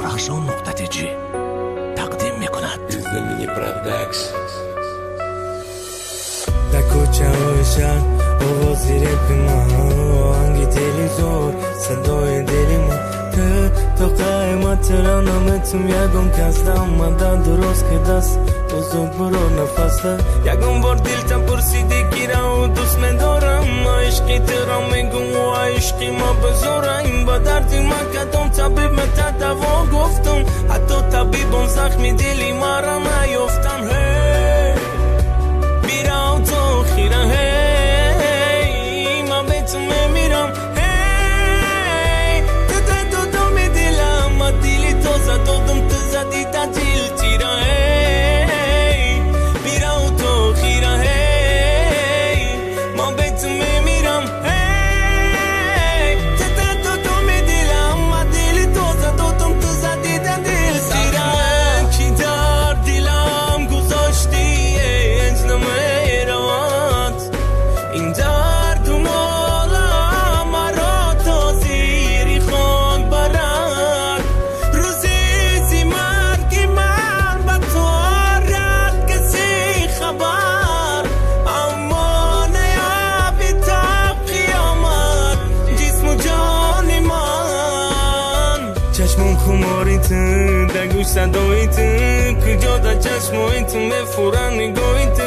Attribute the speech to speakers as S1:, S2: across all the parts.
S1: درخشان نقطه جی تقدیم میکند
S2: زمینی پرودکس.
S3: در کوچه های شهر آوازی رپ من، آهنگ تلویزیون صدای دل من، تا قیمت رانمتون یکم کسته اومدن درست که دست بزرگ برو نفس ده یکم بار دلتم پرسیده گیره و دوست ندارم عشقی ترام میگم و عشقی ما بزرم با دردی من کدام طبیب متر دوا گفتم حتی طبیبم زخمی دلی ما را نیفتم بیرم تو خیره من به تو میمیرم دلی تو زدم تو زدی تا دل تیره بیرم تو خیره من به تو میمیرم تو میدیلم دلی تو زدم تو زدی تا دل تیره کی در دلم گذاشتی اجنم ایرات این درد مالا مرا تا زیری خاک برد روزی زی مرگی من با تو رد کسی خبر اما نیابی تا قیامت جسم و جانی من چشمم خماری تو در گوش صدای تو کجا در چشمای تو مفورن نگاهی تو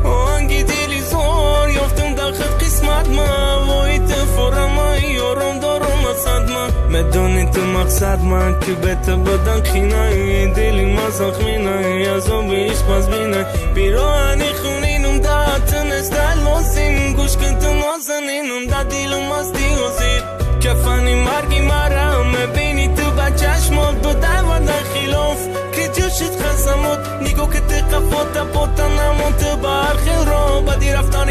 S3: آهنگی دلی زار یافتم در خط قسمت من وای تو فورم یارم دارم اصد من مدانی تو مقصد من که به تو بدن خینه دلی من زخمی نه عذاب عشق باز بینه بیراهنی خونینم در تنست لازم گوش کن تو نازنینم در دیلم هستی حسید کفنی مرگی مرم مبینی تو با چشمات بوده و در خلاف که جوشت خسمت نگو که تو قفات پوتا نمون تو برخی را بدی رفتن